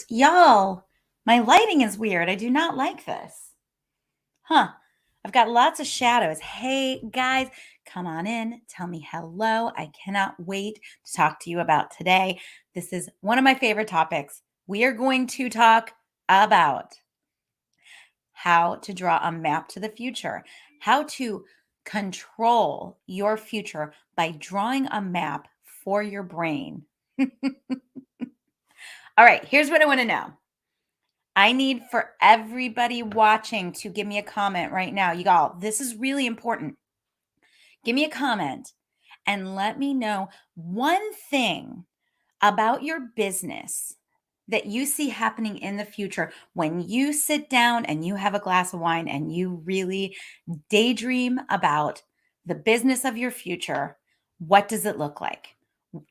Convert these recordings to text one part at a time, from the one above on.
Y'all, my lighting is weird. I do not like this. Huh. I've got lots of shadows. Hey, guys, come on in. Tell me hello. I cannot wait to talk to you about today. This is one of my favorite topics. We are going to talk about how to draw a map to the future, how to control your future by drawing a map for your brain. All right, here's what I want to know. I need for everybody watching to give me a comment right now. You all, this is really important. Give me a comment and let me know one thing about your business that you see happening in the future when you sit down and you have a glass of wine and you really daydream about the business of your future. What does it look like?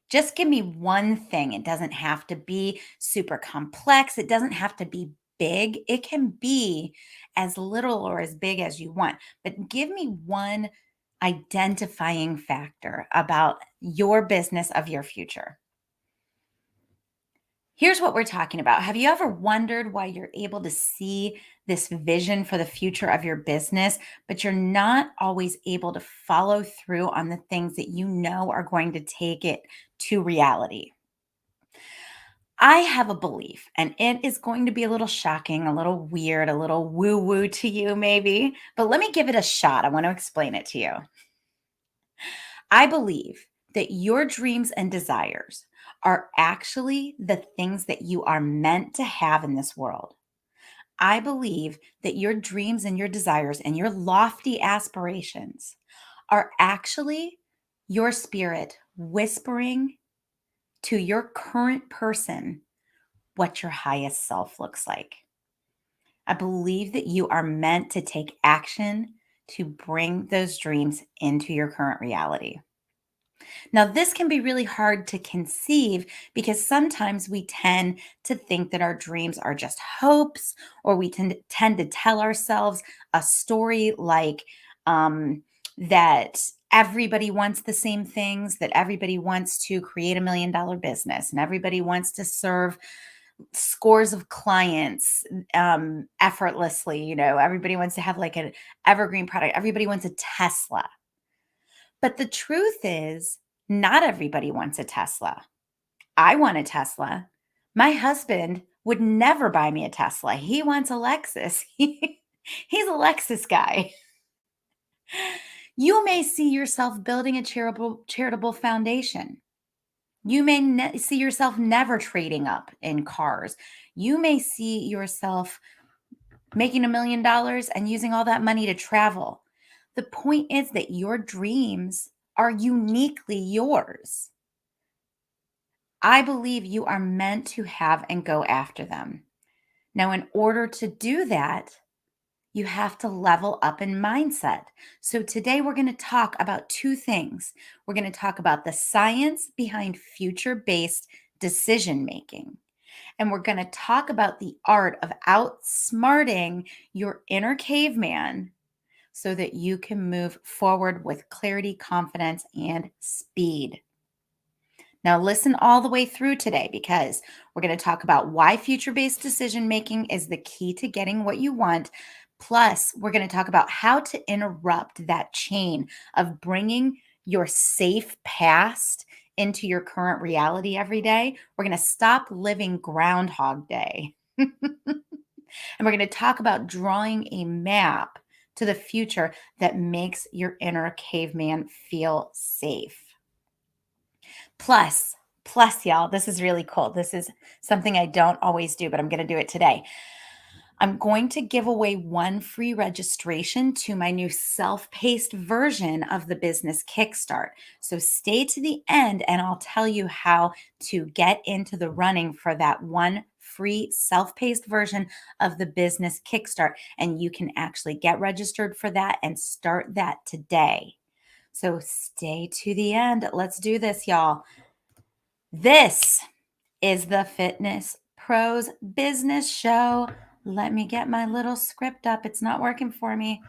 Just give me one thing. It doesn't have to be super complex. It doesn't have to be big. It can be as little or as big as you want. But give me one identifying factor about your business of your future. Here's what we're talking about. Have you ever wondered why you're able to see this vision for the future of your business, but you're not always able to follow through on the things that you know are going to take it to reality? I have a belief, and it is going to be a little shocking, a little weird, a little woo woo to you, maybe, but let me give it a shot. I want to explain it to you. I believe that your dreams and desires are actually the things that you are meant to have in this world. I believe that your dreams and your desires and your lofty aspirations are actually your spirit whispering to your current person what your highest self looks like. I believe that you are meant to take action to bring those dreams into your current reality. Now, this can be really hard to conceive because sometimes we tend to think that our dreams are just hopes, or we tend to tell ourselves a story like that everybody wants the same things, that everybody wants to create $1 million business, and everybody wants to serve scores of clients effortlessly. Everybody wants to have like an evergreen product, everybody wants a Tesla. But the truth is, not everybody wants a Tesla. I want a Tesla. My husband would never buy me a Tesla. He wants a Lexus. He's a Lexus guy. You may see yourself building a charitable foundation. You may see yourself never trading up in cars. You may see yourself making $1 million and using all that money to travel. The point is that your dreams are uniquely yours. I believe you are meant to have and go after them. Now, in order to do that, you have to level up in mindset. So, today we're going to talk about two things. We're going to talk about the science behind future based decision making. And we're going to talk about the art of outsmarting your inner caveman so that you can move forward with clarity, confidence, and speed. Now, listen all the way through today because we're going to talk about why future based decision making is the key to getting what you want. Plus, we're going to talk about how to interrupt that chain of bringing your safe past into your current reality every day. We're going to stop living Groundhog Day. And we're going to talk about drawing a map to the future that makes your inner caveman feel safe. Plus, y'all, this is really cool. This is something I don't always do, but I'm going to do it today. I'm going to give away one free registration to my new self-paced version of the Business Kickstart. So stay to the end and I'll tell you how to get into the running for that one free self-paced version of the Business Kickstart. And you can actually get registered for that and start that today. So stay to the end. Let's do this, y'all. This is the Fitness Pros Business Show. Let me get my little script up. It's not working for me.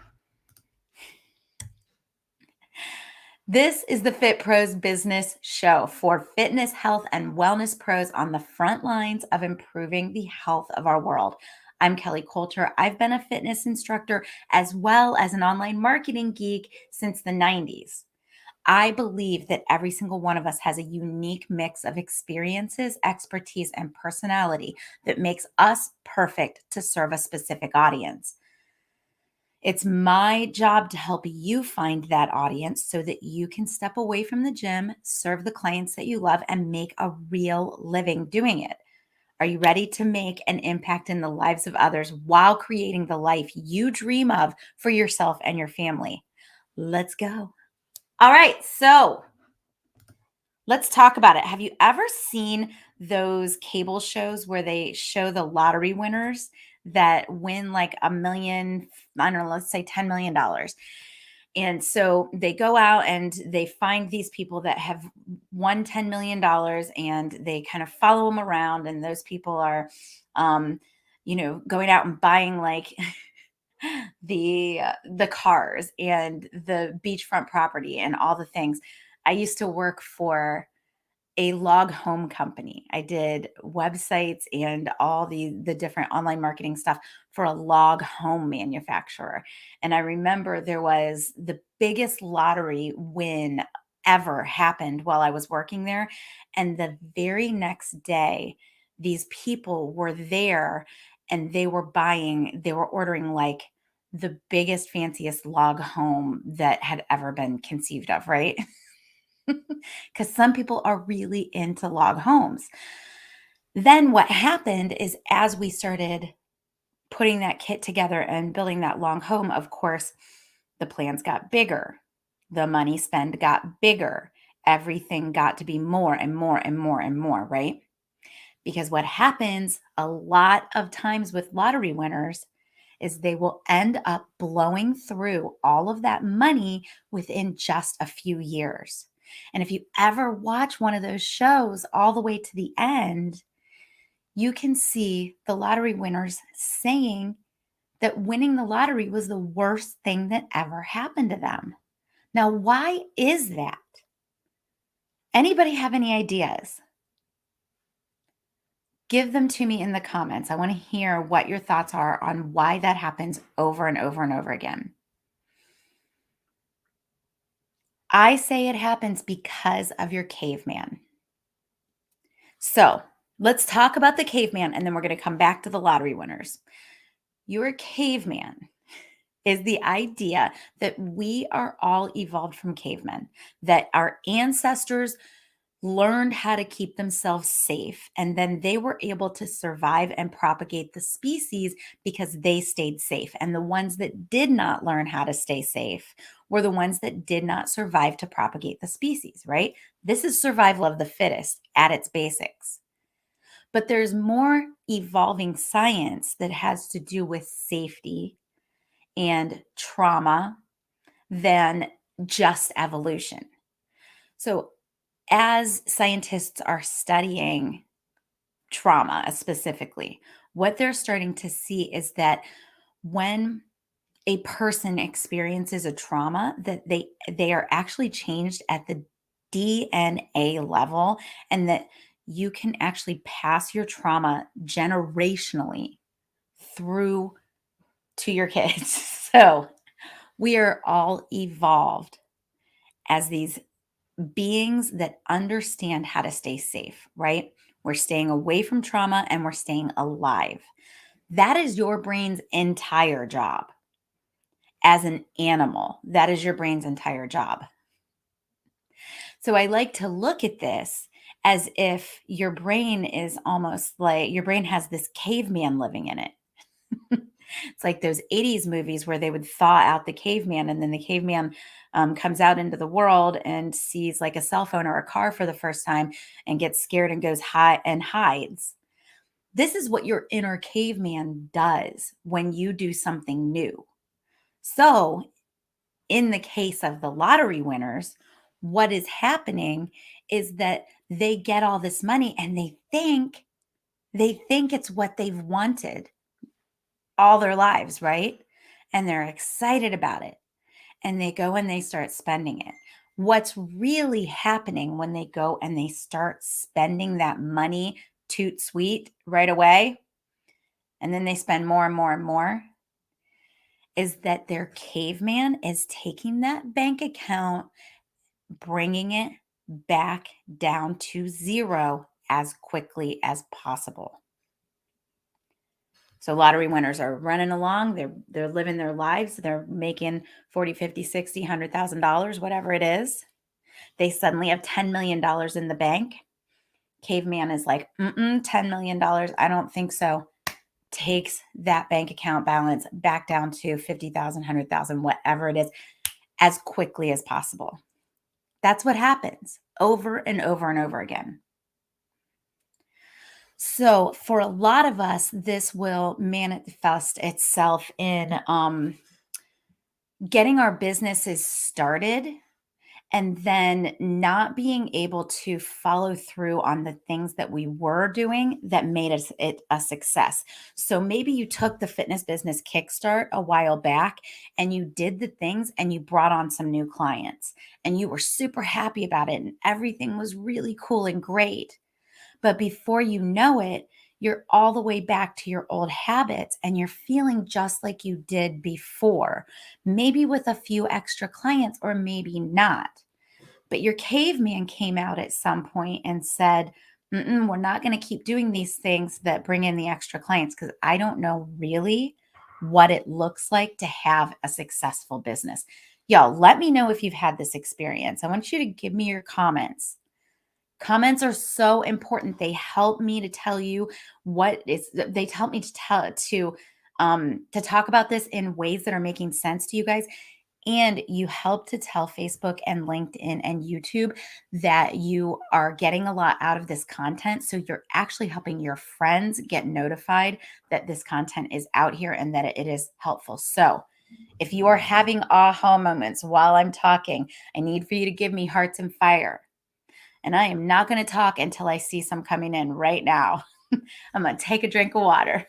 This is the Fit Pros Business Show for fitness, health, and wellness pros on the front lines of improving the health of our world. I'm Kelly Coulter. I've been a fitness instructor as well as an online marketing geek since the 90s. I believe that every single one of us has a unique mix of experiences, expertise, and personality that makes us perfect to serve a specific audience. It's my job to help you find that audience so that you can step away from the gym, serve the clients that you love, and make a real living doing it. Are you ready to make an impact in the lives of others while creating the life you dream of for yourself and your family? Let's go. All right. So let's talk about it. Have you ever seen those cable shows where they show the lottery winners that win like a million, I don't know, let's say $10 million? And so they go out and they find these people that have won $10 million and they kind of follow them around. And those people are, um, going out and buying like the cars and the beachfront property and all the things. I used to work for a log home company. I did websites and all the different online marketing stuff for a log home manufacturer. And I remember there was the biggest lottery win ever happened while I was working there. And the very next day, these people were there and they were ordering like the biggest, fanciest log home that had ever been conceived of, right? Because some people are really into log homes. Then what happened is as we started putting that kit together and building that long home, of course, the plans got bigger. The money spend got bigger. Everything got to be more and more and more and more, right? Because what happens a lot of times with lottery winners is they will end up blowing through all of that money within just a few years. And if you ever watch one of those shows all the way to the end, you can see the lottery winners saying that winning the lottery was the worst thing that ever happened to them. Now, why is that? Anybody have any ideas? Give them to me in the comments. I want to hear what your thoughts are on why that happens over and over and over again. I say it happens because of your caveman. So let's talk about the caveman and then we're going to come back to the lottery winners. Your caveman is the idea that we are all evolved from cavemen, that our ancestors learned how to keep themselves safe. And then they were able to survive and propagate the species because they stayed safe. And the ones that did not learn how to stay safe were the ones that did not survive to propagate the species, right? This is survival of the fittest at its basics. But there's more evolving science that has to do with safety and trauma than just evolution. So as scientists are studying trauma specifically, what they're starting to see is that when a person experiences a trauma that they are actually changed at the DNA level and that you can actually pass your trauma generationally through to your kids. So, we are all evolved as these beings that understand how to stay safe, right? We're staying away from trauma and we're staying alive. That is your brain's entire job. As an animal, that is your brain's entire job. So I like to look at this as if your brain is almost like your brain has this caveman living in it. It's like those 80s movies where they would thaw out the caveman and then the caveman comes out into the world and sees like a cell phone or a car for the first time and gets scared and goes high and hides. This is what your inner caveman does when you do something new. So, in the case of the lottery winners, what is happening is that they get all this money and they think it's what they've wanted all their lives, right? And they're excited about it. And they go and they start spending it. What's really happening when they go and they start spending that money toot sweet right away, and then they spend more and more and more, is that their caveman is taking that bank account, bringing it back down to zero as quickly as possible. So lottery winners are running along, they're living their lives, they're making 40, 50, 60, $100,000, whatever it is. They suddenly have $10 million dollars in the bank. Caveman is like, mm-mm, $10 million dollars. I don't think so. Takes that bank account balance back down to 50,000, 100,000, whatever it is, as quickly as possible. That's what happens over and over and over again. So, for a lot of us, this will manifest itself in getting our businesses started and then not being able to follow through on the things that we were doing that made us it a success. So maybe you took the fitness business kickstart a while back and you did the things and you brought on some new clients and you were super happy about it and everything was really cool and great. But before you know it, you're all the way back to your old habits and you're feeling just like you did before, maybe with a few extra clients or maybe not. But your caveman came out at some point and said, mm-mm, we're not going to keep doing these things that bring in the extra clients because I don't know really what it looks like to have a successful business. Y'all, let me know if you've had this experience. I want you to give me your comments. Comments are so important. They help me to tell you what is they help me to talk about this in ways that are making sense to you guys. And you help to tell Facebook and LinkedIn and YouTube that you are getting a lot out of this content. So you're actually helping your friends get notified that this content is out here and that it is helpful. So if you are having aha moments while I'm talking, I need for you to give me hearts and fire. And I am not going to talk until I see some coming in right now. I'm going to take a drink of water.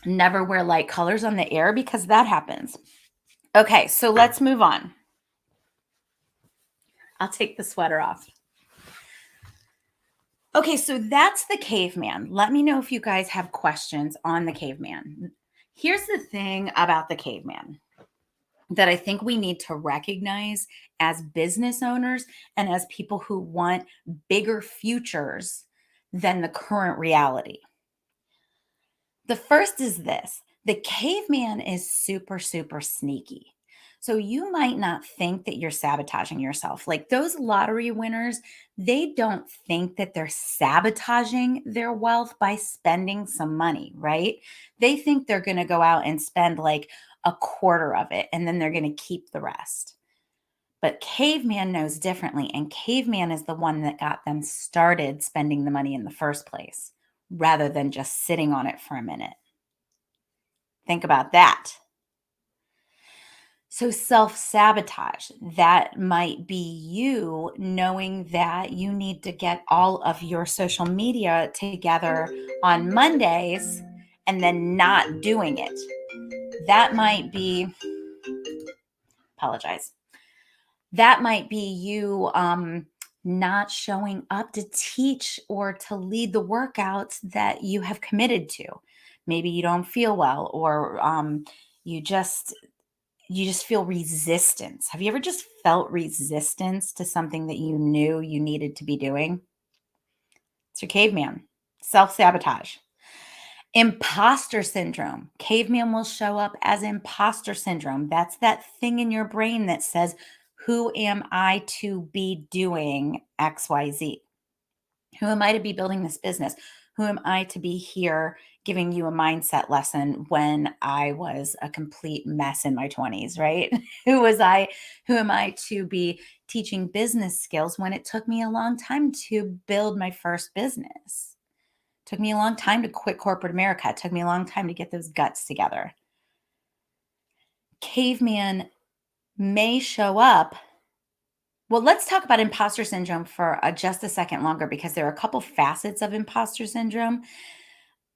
Never wear light colors on the air because that happens. Okay, so let's move on. I'll take the sweater off. Okay, so that's the caveman. Let me know if you guys have questions on the caveman. Here's the thing about the caveman that I think we need to recognize as business owners and as people who want bigger futures than the current reality. The first is this: the caveman is super, super sneaky. So you might not think that you're sabotaging yourself. Like those lottery winners, they don't think that they're sabotaging their wealth by spending some money, right? They think they're going to go out and spend like a quarter of it and then they're going to keep the rest. But caveman knows differently. And caveman is the one that got them started spending the money in the first place rather than just sitting on it for a minute. Think about that. So, self sabotage, that might be you knowing that you need to get all of your social media together on Mondays and then not doing it. That might be, apologize. That might be you not showing up to teach or to lead the workouts that you have committed to. Maybe you don't feel well, or you just you just feel resistance. Have you ever just felt resistance to something that you knew you needed to be doing? It's your caveman. Self sabotage. Imposter syndrome. Caveman will show up as imposter syndrome. That's that thing in your brain that says, who am I to be doing XYZ? Who am I to be building this business? Who am I to be here giving you a mindset lesson when I was a complete mess in my 20s, right? Who am I to be teaching business skills when it took me a long time to build my first business? Took me a long time to quit corporate America. It took me a long time to get those guts together. Caveman may show up. Well, let's talk about imposter syndrome for just a second longer because there are a couple facets of imposter syndrome.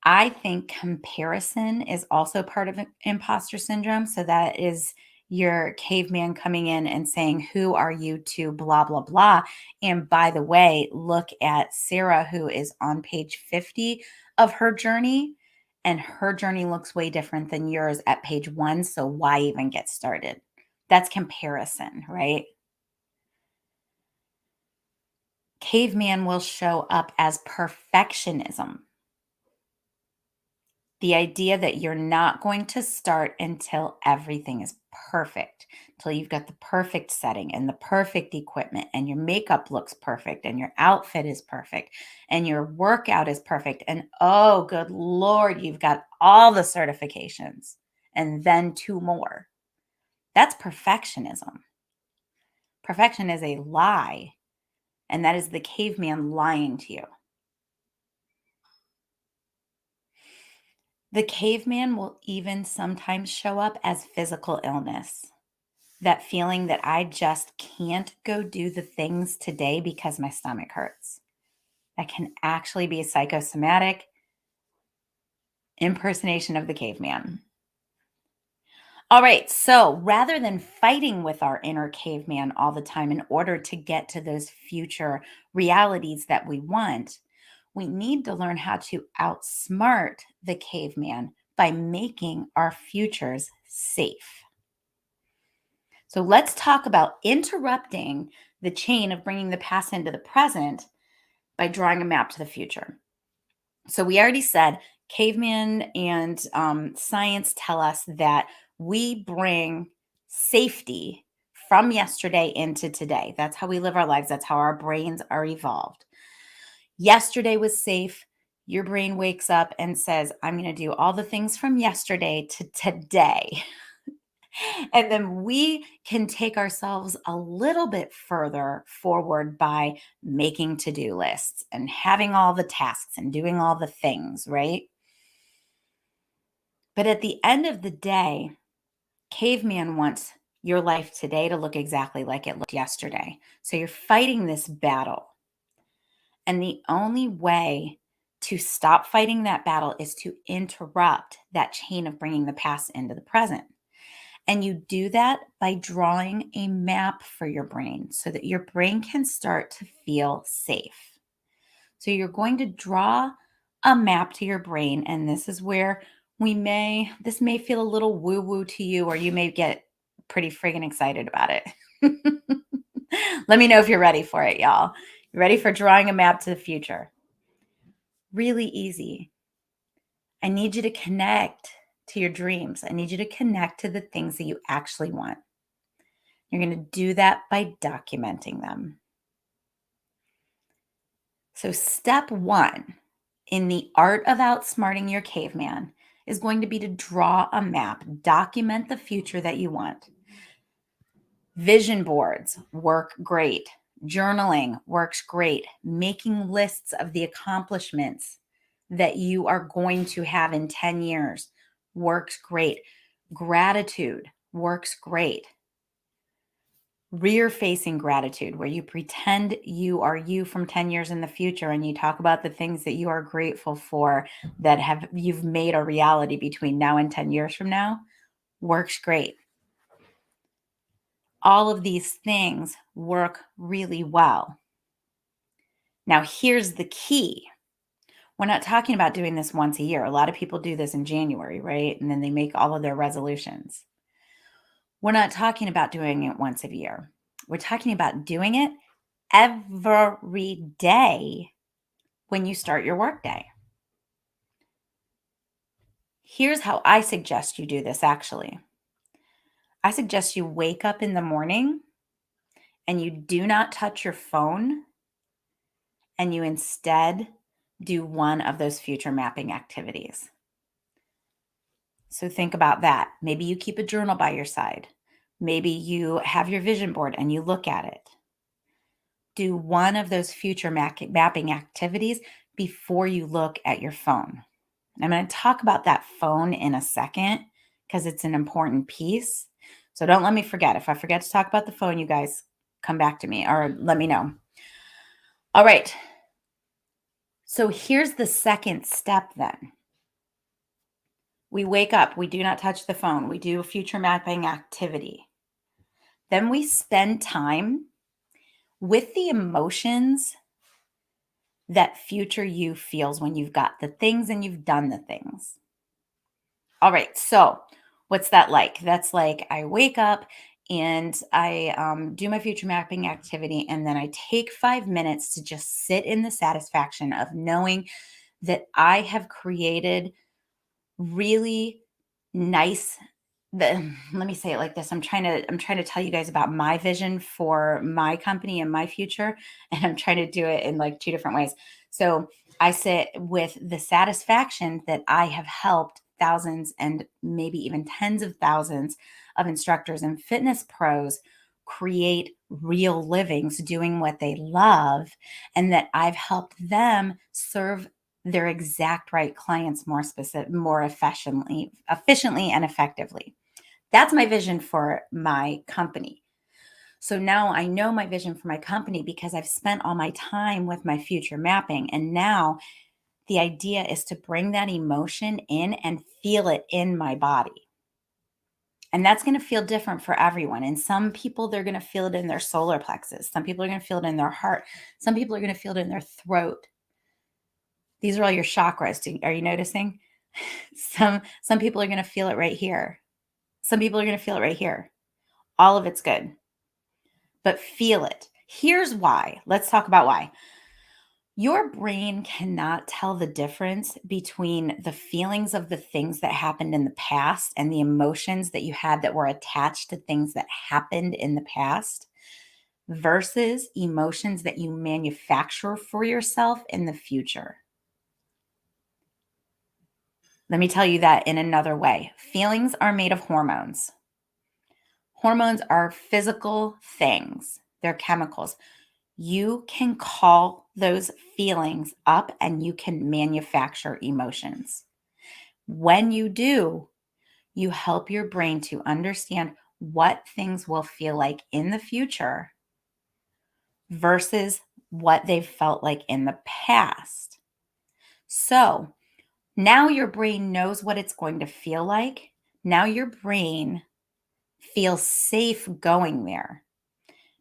I think comparison is also part of imposter syndrome. So that is your caveman coming in and saying, "Who are you to blah, blah, blah?" And by the way, look at Sarah, who is on page 50 of her journey, and her journey looks way different than yours at page one. So why even get started? That's comparison, right? Caveman will show up as perfectionism. The idea that you're not going to start until everything is perfect, until you've got the perfect setting and the perfect equipment, and your makeup looks perfect, and your outfit is perfect, and your workout is perfect. And oh, good Lord, you've got all the certifications and then two more. That's perfectionism. Perfection is a lie, and that is the caveman lying to you. The caveman will even sometimes show up as physical illness. That feeling that I just can't go do the things today because my stomach hurts. That can actually be a psychosomatic impersonation of the caveman. All right, so rather than fighting with our inner caveman all the time in order to get to those future realities that we want, we need to learn how to outsmart the caveman by making our futures safe. So let's talk about interrupting the chain of bringing the past into the present by drawing a map to the future. So we already said caveman and science tell us that we bring safety from yesterday into today. That's how we live our lives. That's how our brains are evolved. Yesterday was safe. Your brain wakes up and says, I'm going to do all the things from yesterday to today. And then we can take ourselves a little bit further forward by making to do lists and having all the tasks and doing all the things, right? But at the end of the day, caveman wants your life today to look exactly like it looked yesterday. So you're fighting this battle. And the only way to stop fighting that battle is to interrupt that chain of bringing the past into the present. And you do that by drawing a map for your brain so that your brain can start to feel safe. So you're going to draw a map to your brain. And this is where this may feel a little woo woo to you, or you may get pretty friggin' excited about it. Let me know if you're ready for it, y'all. You ready for drawing a map to the future? Really easy. I need you to connect to your dreams. I need you to connect to the things that you actually want. You're going to do that by documenting them. So, step one in the art of outsmarting your caveman is going to be to draw a map, document the future that you want. Vision boards work great. Journaling works great. Making lists of the accomplishments that you are going to have in 10 years works great. Gratitude works great. Rear facing gratitude, where you pretend you are you from 10 years in the future and you talk about the things that you are grateful for that you've made a reality between now and 10 years from now, works great. All of these things work really well. Now, here's the key. We're not talking about doing this once a year. A lot of people do this in January, right? And then they make all of their resolutions. We're not talking about doing it once a year. We're talking about doing it every day when you start your workday. Here's how I suggest you do this actually. I suggest you wake up in the morning and you do not touch your phone, and you instead do one of those future mapping activities. So think about that. Maybe you keep a journal by your side. Maybe you have your vision board and you look at it. Do one of those future mapping activities before you look at your phone. I'm going to talk about that phone in a second because it's an important piece. So don't let me forget. If I forget to talk about the phone, you guys come back to me or let me know. All right. So here's the second step then. We wake up, we do not touch the phone, we do a future mapping activity. Then we spend time with the emotions that future you feels when you've got the things and you've done the things. All right. So, what's that like? That's like I wake up and I do my future mapping activity, and then I take 5 minutes to just sit in the satisfaction of knowing that I have created really nice the let me say it like this. I'm trying to tell you guys about my vision for my company and my future, and I'm trying to do it in like two different ways. So I sit with the satisfaction that I have helped thousands and maybe even tens of thousands of instructors and fitness pros create real livings doing what they love, and that I've helped them serve their exact right clients more specific, more efficiently and effectively. That's my vision for my company. So now I know my vision for my company because I've spent all my time with my future mapping. And now the idea is to bring that emotion in and feel it in my body. And that's going to feel different for everyone. And some people, they're going to feel it in their solar plexus. Some people are going to feel it in their heart. Some people are going to feel it in their throat. These are all your chakras. Are you noticing? Some people are going to feel it right here. Some people are going to feel it right here. All of it's good, but feel it. Here's why. Let's talk about why. Your brain cannot tell the difference between the feelings of the things that happened in the past and the emotions that you had that were attached to things that happened in the past versus emotions that you manufacture for yourself in the future. Let me tell you that in another way. Feelings are made of hormones. Hormones are physical things, they're chemicals. You can call those feelings up and you can manufacture emotions. When you do, you help your brain to understand what things will feel like in the future versus what they've felt like in the past. So now your brain knows what it's going to feel like. Now your brain feels safe going there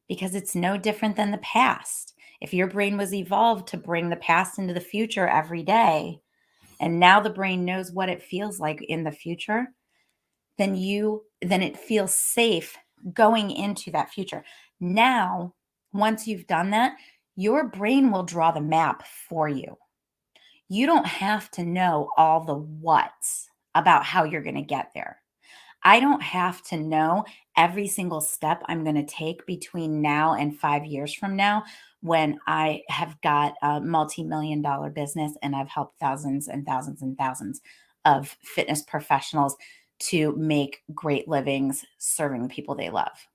because it's no different than the past. If your brain was evolved to bring the past into the future every day, and now the brain knows what it feels like in the future, then it feels safe going into that future. Now, once you've done that, your brain will draw the map for you. You don't have to know all the what's about how you're going to get there. I don't have to know every single step I'm going to take between now and 5 years from now when I have got a multi-million dollar business and I've helped thousands and thousands and thousands of fitness professionals to make great livings serving the people they love.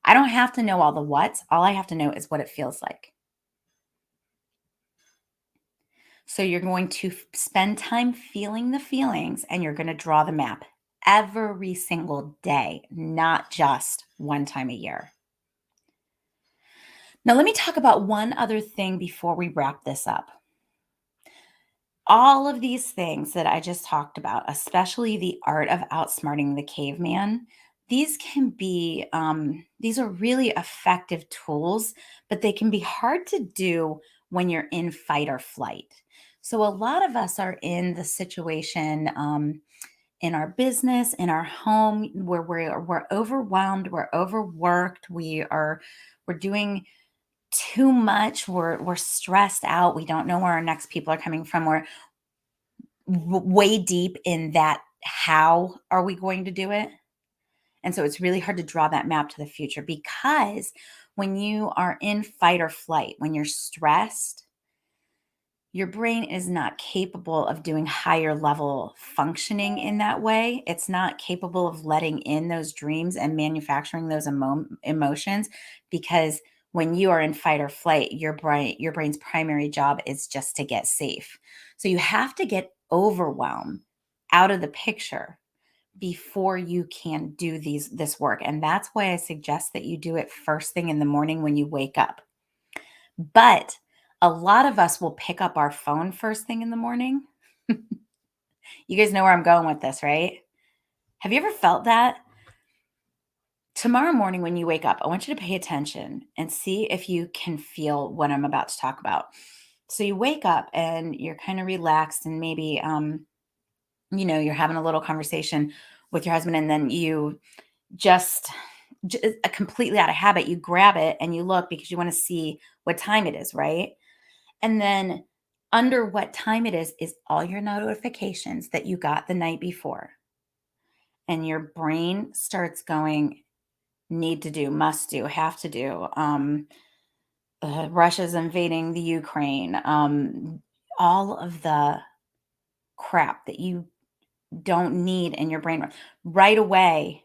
I don't have to know all the what's. All I have to know is what it feels like. So you're going to spend time feeling the feelings and you're going to draw the map every single day, not just one time a year. Now, let me talk about one other thing before we wrap this up. All of these things that I just talked about, especially the art of outsmarting the caveman, these are really effective tools, but they can be hard to do when you're in fight or flight. So, a lot of us are in the situation in our business, in our home, where we're overwhelmed, we're overworked, we're doing too much, we're stressed out, we don't know where our next people are coming from. We're way deep in that how are we going to do it? And so it's really hard to draw that map to the future because when you are in fight or flight, when you're stressed, your brain is not capable of doing higher level functioning in that way. It's not capable of letting in those dreams and manufacturing those emotions because when you are in fight or flight, your brain's primary job is just to get safe. So you have to get overwhelmed out of the picture before you can do this work. And that's why I suggest that you do it first thing in the morning when you wake up. But a lot of us will pick up our phone first thing in the morning You guys know where I'm going with this, right? Have you ever felt that? Tomorrow morning when you wake up, I want you to pay attention and see if you can feel what I'm about to talk about. So you wake up and you're kind of relaxed and maybe you're having a little conversation with your husband and then you just completely out of habit, you grab it and you look because you want to see what time it is, right? And then under what time it is all your notifications that you got the night before. And your brain starts going, need to do, must do, have to do. Russia's invading the Ukraine. All of the crap that you don't need in your brain. Right away,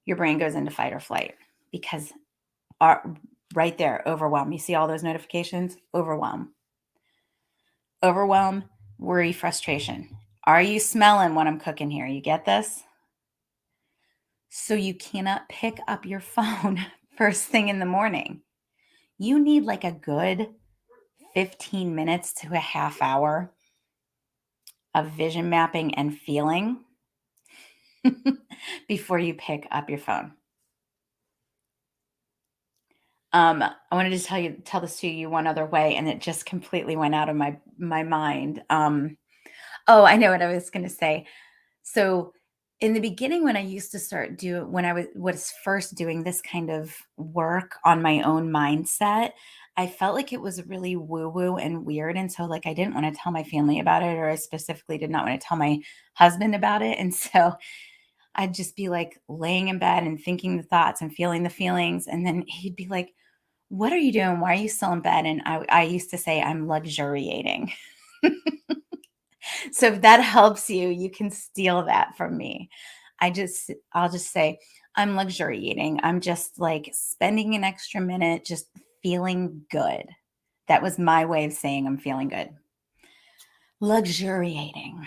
your brain goes into fight or flight because our, right there, overwhelm. You see all those notifications? Overwhelm. Overwhelm, worry, frustration. Are you smelling what I'm cooking here? You get this? So you cannot pick up your phone first thing in the morning. You need like a good 15 minutes to a half hour of vision mapping and feeling before you pick up your phone. I wanted to tell this to you one other way, and it just completely went out of my mind. Oh, I know what I was going to say. So, in the beginning, when I used to when I was first doing this kind of work on my own mindset, I felt like it was really woo woo and weird, and so like I didn't want to tell my family about it, or I specifically did not want to tell my husband about it, and so I'd just be like laying in bed and thinking the thoughts and feeling the feelings, and then he'd be like, "What are you doing? Why are you still in bed?" And I used to say, "I'm luxuriating." So if that helps you, you can steal that from me. I'll just say, "I'm luxuriating. I'm just like spending an extra minute just feeling good." That was my way of saying I'm feeling good. Luxuriating.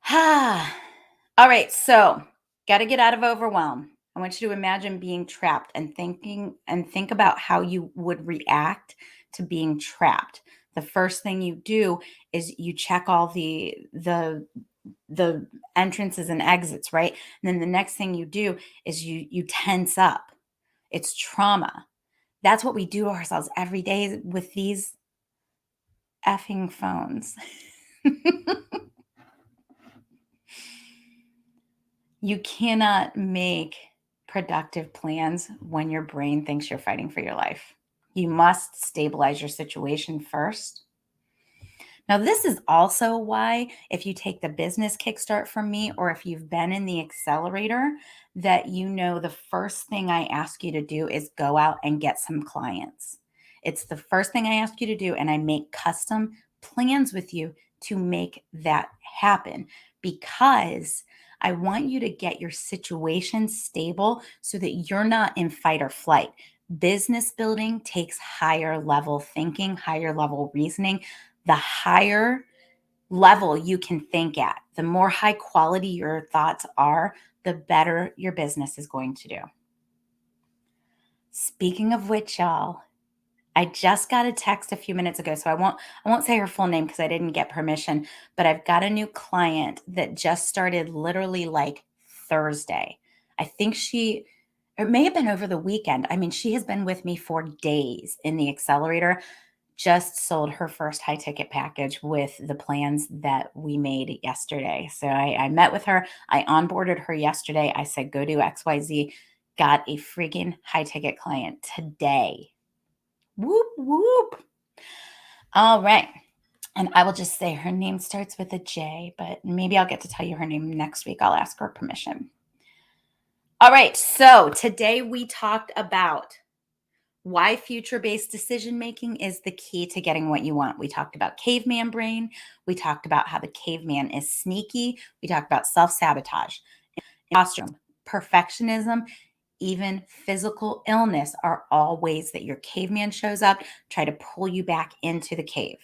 Ah. All right, so got to get out of overwhelm. I want you to imagine being trapped and think about how you would react to being trapped. The first thing you do is you check all the entrances and exits, right? And then the next thing you do is you tense up. It's trauma. That's what we do to ourselves every day with these effing phones. You cannot make productive plans when your brain thinks you're fighting for your life. You must stabilize your situation first. Now, this is also why, if you take the business kickstart from me, or if you've been in the accelerator, that you know the first thing I ask you to do is go out and get some clients. It's the first thing I ask you to do, and I make custom plans with you to make that happen because I want you to get your situation stable so that you're not in fight or flight. Business building takes higher level thinking, higher level reasoning. The higher level you can think at, the more high quality your thoughts are, the better your business is going to do. Speaking of which, y'all, I just got a text a few minutes ago, so I won't say her full name because I didn't get permission, but I've got a new client that just started literally like Thursday. I think it may have been over the weekend. I mean, she has been with me for days in the accelerator, just sold her first high ticket package with the plans that we made yesterday. So I met with her. I onboarded her yesterday. I said, go do XYZ. Got a freaking high ticket client today. Whoop, whoop. All right. And I will just say her name starts with a J, but maybe I'll get to tell you her name next week. I'll ask her permission. All right. So today we talked about why future based decision making is the key to getting what you want. We talked about caveman brain. We talked about how the caveman is sneaky. We talked about self sabotage, imposter, perfectionism, even physical illness are all ways that your caveman shows up, try to pull you back into the cave.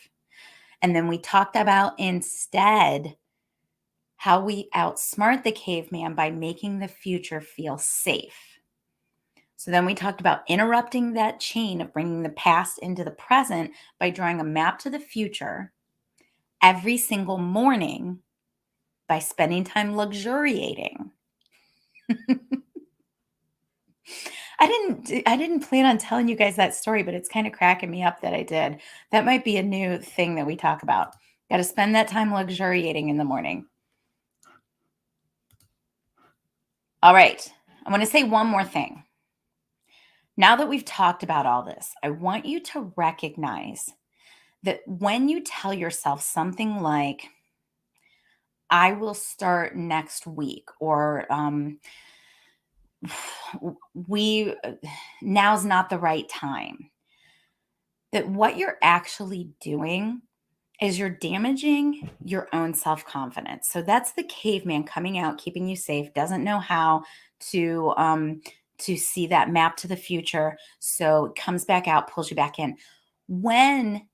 And then we talked about instead how we outsmart the caveman by making the future feel safe. So then we talked about interrupting that chain of bringing the past into the present by drawing a map to the future every single morning by spending time luxuriating. I didn't plan on telling you guys that story, but it's kind of cracking me up that I did. That might be a new thing that we talk about. Got to spend that time luxuriating in the morning. All right. I want to say one more thing. Now that we've talked about all this, I want you to recognize that when you tell yourself something like, I will start next week, or we now's not the right time, that what you're actually doing is you're damaging your own self-confidence. So that's the caveman coming out, keeping you safe, doesn't know how to see that map to the future. So it comes back out, pulls you back in. When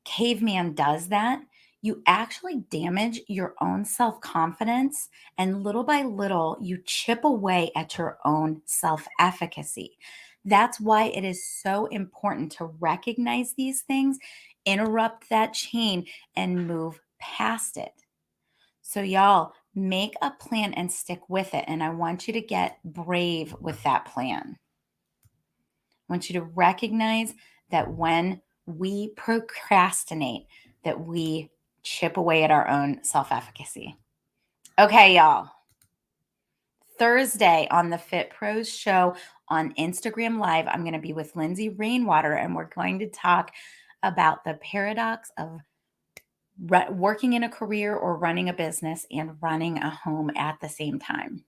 caveman does that, you actually damage your own self-confidence, and little by little you chip away at your own self-efficacy. That's why it is so important to recognize these things, interrupt that chain, and move past it. So, y'all, make a plan and stick with it. And I want you to get brave with that plan. I want you to recognize that when we procrastinate, that we chip away at our own self-efficacy. Okay, y'all. Thursday on the Fit Pros show on Instagram Live, I'm going to be with Lindsay Rainwater, and we're going to talk about the paradox of working in a career or running a business and running a home at the same time.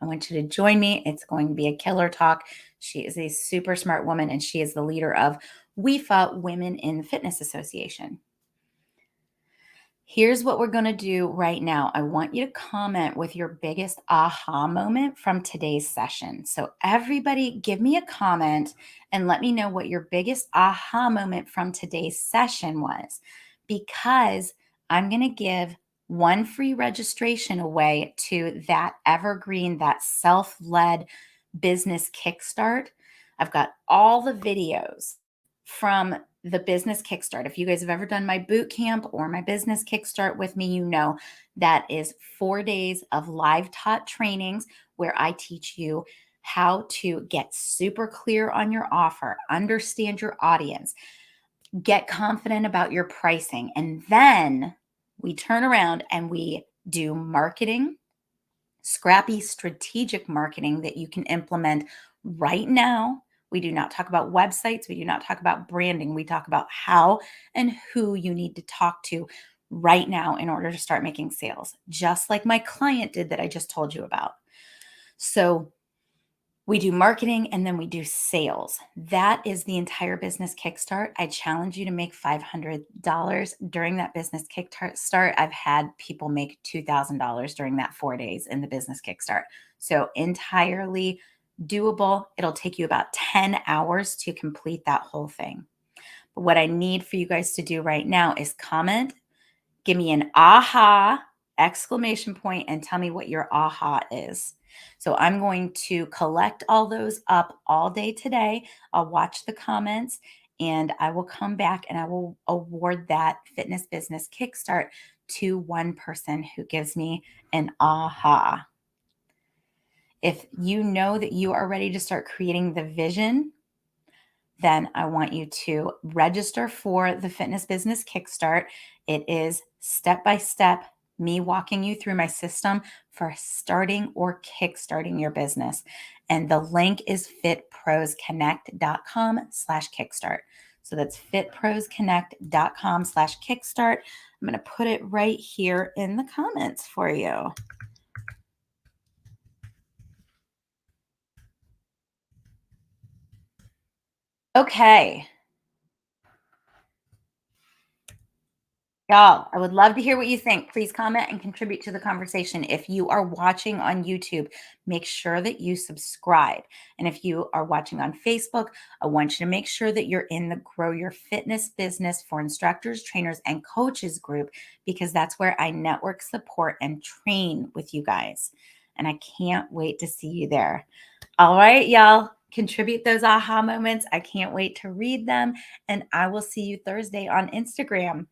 I want you to join me. It's going to be a killer talk. She is a super smart woman, and she is the leader of WIFA, Women in Fitness Association. Here's what we're going to do right now. I want you to comment with your biggest aha moment from today's session. So, everybody, give me a comment and let me know what your biggest aha moment from today's session was, because I'm going to give one free registration away to that evergreen, that self-led business kickstart. I've got all the videos from the business kickstart. If you guys have ever done my boot camp or my business kickstart with me, you know that is 4 days of live taught trainings where I teach you how to get super clear on your offer, understand your audience, get confident about your pricing, and then we turn around and we do marketing, scrappy strategic marketing that you can implement right now. We do not talk about websites. We do not talk about branding. We talk about how and who you need to talk to right now in order to start making sales, just like my client did that I just told you about. So we do marketing and then we do sales. That is the entire business kickstart. I challenge you to make $500 during that business kickstart. I've had people make $2,000 during that 4 days in the business kickstart. So entirely doable. It'll take you about 10 hours to complete that whole thing. But what I need for you guys to do right now is comment, give me an aha exclamation point, and tell me what your aha is. So I'm going to collect all those up all day today. I'll watch the comments and I will come back and I will award that fitness business kickstart to one person who gives me an aha. If you know that you are ready to start creating the vision, then I want you to register for the Fitness Business Kickstart. It is step by step, me walking you through my system for starting or kickstarting your business. And the link is fitprosconnect.com/kickstart. So that's fitprosconnect.com/kickstart. I'm going to put it right here in the comments for you. Okay. Y'all, I would love to hear what you think. Please comment and contribute to the conversation. If you are watching on YouTube, make sure that you subscribe. And if you are watching on Facebook, I want you to make sure that you're in the Grow Your Fitness Business for Instructors, Trainers, and Coaches group, because that's where I network, support, and train with you guys. And I can't wait to see you there. All right, y'all. Contribute those aha moments. I can't wait to read them. And I will see you Thursday on Instagram.